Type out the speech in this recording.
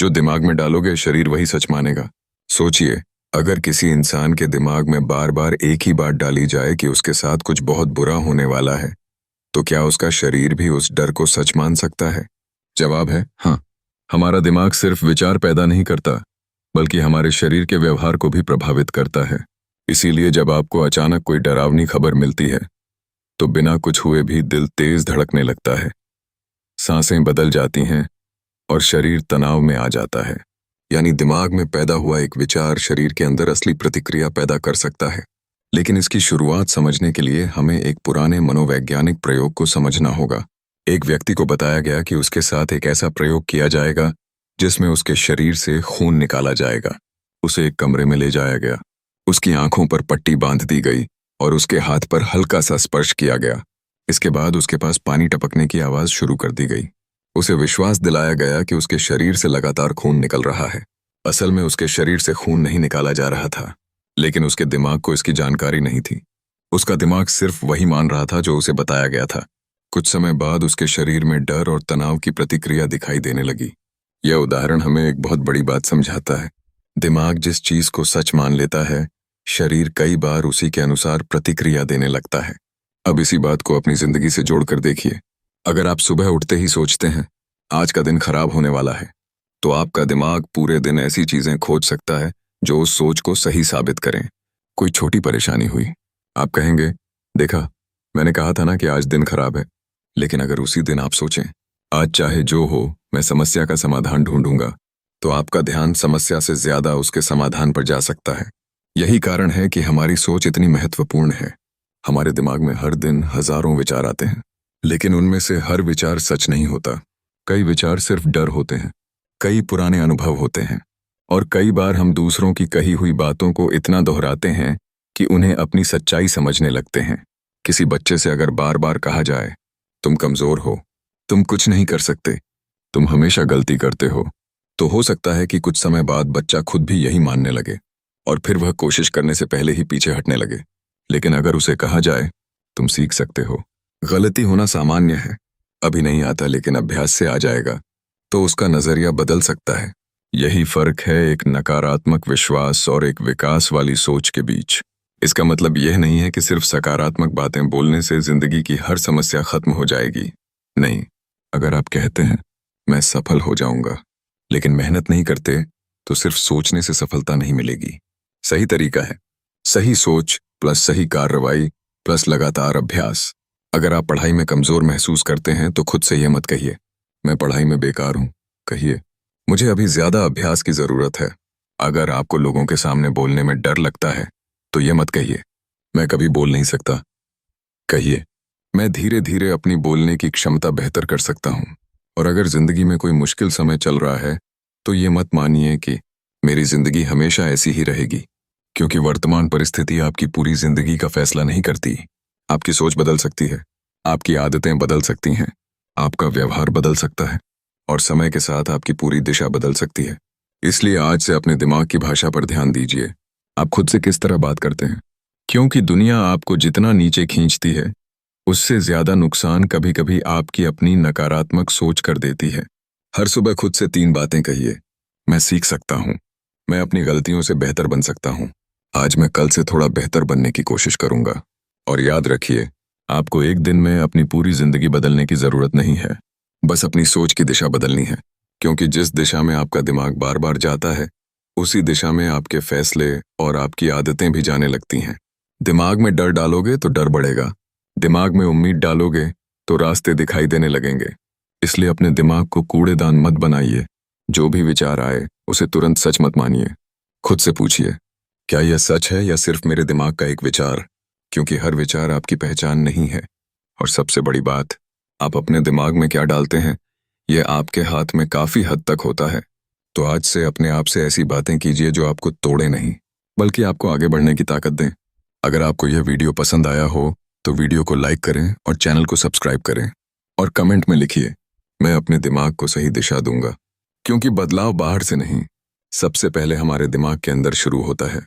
जो दिमाग में डालोगे शरीर वही सच मानेगा। सोचिए, अगर किसी इंसान के दिमाग में बार बार एक ही बात डाली जाए कि उसके साथ कुछ बहुत बुरा होने वाला है, तो क्या उसका शरीर भी उस डर को सच मान सकता है? जवाब है हाँ। हमारा दिमाग सिर्फ विचार पैदा नहीं करता, बल्कि हमारे शरीर के व्यवहार को भी प्रभावित करता है। इसीलिए जब आपको अचानक कोई डरावनी खबर मिलती है, तो बिना कुछ हुए भी दिल तेज धड़कने लगता है, सांसें बदल जाती हैं और शरीर तनाव में आ जाता है। यानी दिमाग में पैदा हुआ एक विचार शरीर के अंदर असली प्रतिक्रिया पैदा कर सकता है। लेकिन इसकी शुरुआत समझने के लिए हमें एक पुराने मनोवैज्ञानिक प्रयोग को समझना होगा। एक व्यक्ति को बताया गया कि उसके साथ एक ऐसा प्रयोग किया जाएगा जिसमें उसके शरीर से खून निकाला जाएगा। उसे एक कमरे में ले जाया गया, उसकी आंखों पर पट्टी बांध दी गई और उसके हाथ पर हल्का सा स्पर्श किया गया। इसके बाद उसके पास पानी टपकने की आवाज शुरू कर दी गई। उसे विश्वास दिलाया गया कि उसके शरीर से लगातार खून निकल रहा है। असल में उसके शरीर से खून नहीं निकाला जा रहा था, लेकिन उसके दिमाग को इसकी जानकारी नहीं थी। उसका दिमाग सिर्फ वही मान रहा था जो उसे बताया गया था। कुछ समय बाद उसके शरीर में डर और तनाव की प्रतिक्रिया दिखाई देने लगी। यह उदाहरण हमें एक बहुत बड़ी बात समझाता है। दिमाग जिस चीज को सच मान लेता है, शरीर कई बार उसी के अनुसार प्रतिक्रिया देने लगता है। अब इसी बात को अपनी जिंदगी से जोड़कर देखिए। अगर आप सुबह उठते ही सोचते हैं आज का दिन खराब होने वाला है, तो आपका दिमाग पूरे दिन ऐसी चीजें खोज सकता है जो उस सोच को सही साबित करें। कोई छोटी परेशानी हुई, आप कहेंगे, देखा, मैंने कहा था ना कि आज दिन खराब है। लेकिन अगर उसी दिन आप सोचें, आज चाहे जो हो मैं समस्या का समाधान ढूंढूंगा, तो आपका ध्यान समस्या से ज्यादा उसके समाधान पर जा सकता है। यही कारण है कि हमारी सोच इतनी महत्वपूर्ण है। हमारे दिमाग में हर दिन हजारों विचार आते हैं, लेकिन उनमें से हर विचार सच नहीं होता। कई विचार सिर्फ डर होते हैं, कई पुराने अनुभव होते हैं, और कई बार हम दूसरों की कही हुई बातों को इतना दोहराते हैं कि उन्हें अपनी सच्चाई समझने लगते हैं। किसी बच्चे से अगर बार बार कहा जाए, तुम कमजोर हो, तुम कुछ नहीं कर सकते, तुम हमेशा गलती करते हो, तो हो सकता है कि कुछ समय बाद बच्चा खुद भी यही मानने लगे और फिर वह कोशिश करने से पहले ही पीछे हटने लगे। लेकिन अगर उसे कहा जाए, तुम सीख सकते हो, गलती होना सामान्य है, अभी नहीं आता लेकिन अभ्यास से आ जाएगा, तो उसका नजरिया बदल सकता है। यही फर्क है एक नकारात्मक विश्वास और एक विकास वाली सोच के बीच। इसका मतलब यह नहीं है कि सिर्फ सकारात्मक बातें बोलने से जिंदगी की हर समस्या खत्म हो जाएगी। नहीं, अगर आप कहते हैं मैं सफल हो जाऊंगा, लेकिन मेहनत नहीं करते, तो सिर्फ सोचने से सफलता नहीं मिलेगी। सही तरीका है सही सोच प्लस सही कार्रवाई प्लस लगातार अभ्यास। अगर आप पढ़ाई में कमजोर महसूस करते हैं तो खुद से यह मत कहिए मैं पढ़ाई में बेकार हूं, कहिए मुझे अभी ज्यादा अभ्यास की जरूरत है। अगर आपको लोगों के सामने बोलने में डर लगता है, तो यह मत कहिए मैं कभी बोल नहीं सकता, कहिए मैं धीरे धीरे अपनी बोलने की क्षमता बेहतर कर सकता हूं। और अगर जिंदगी में कोई मुश्किल समय चल रहा है, तो ये मत मानिए कि मेरी जिंदगी हमेशा ऐसी ही रहेगी, क्योंकि वर्तमान परिस्थिति आपकी पूरी जिंदगी का फैसला नहीं करती। आपकी सोच बदल सकती है, आपकी आदतें बदल सकती हैं, आपका व्यवहार बदल सकता है, और समय के साथ आपकी पूरी दिशा बदल सकती है। इसलिए आज से अपने दिमाग की भाषा पर ध्यान दीजिए। आप खुद से किस तरह बात करते हैं, क्योंकि दुनिया आपको जितना नीचे खींचती है, उससे ज्यादा नुकसान कभी कभी आपकी अपनी नकारात्मक सोच कर देती है। हर सुबह खुद से 3 बातें कहिए। मैं सीख सकता हूं, मैं अपनी गलतियों से बेहतर बन सकता हूं, आज मैं कल से थोड़ा बेहतर बनने की कोशिश करूंगा। और याद रखिए, आपको एक दिन में अपनी पूरी जिंदगी बदलने की जरूरत नहीं है, बस अपनी सोच की दिशा बदलनी है। क्योंकि जिस दिशा में आपका दिमाग बार बार जाता है, उसी दिशा में आपके फैसले और आपकी आदतें भी जाने लगती हैं। दिमाग में डर डालोगे तो डर बढ़ेगा, दिमाग में उम्मीद डालोगे तो रास्ते दिखाई देने लगेंगे। इसलिए अपने दिमाग को कूड़ेदान मत बनाइए। जो भी विचार आए उसे तुरंत सच मत मानिए। खुद से पूछिए, क्या यह सच है या सिर्फ मेरे दिमाग का एक विचार? क्योंकि हर विचार आपकी पहचान नहीं है। और सबसे बड़ी बात, आप अपने दिमाग में क्या डालते हैं, यह आपके हाथ में काफी हद तक होता है। तो आज से अपने आप से ऐसी बातें कीजिए जो आपको तोड़े नहीं, बल्कि आपको आगे बढ़ने की ताकत दें। अगर आपको यह वीडियो पसंद आया हो, तो वीडियो को लाइक करें और चैनल को सब्सक्राइब करें। और कमेंट में लिखिए, मैं अपने दिमाग को सही दिशा दूंगा। क्योंकि बदलाव बाहर से नहीं, सबसे पहले हमारे दिमाग के अंदर शुरू होता है।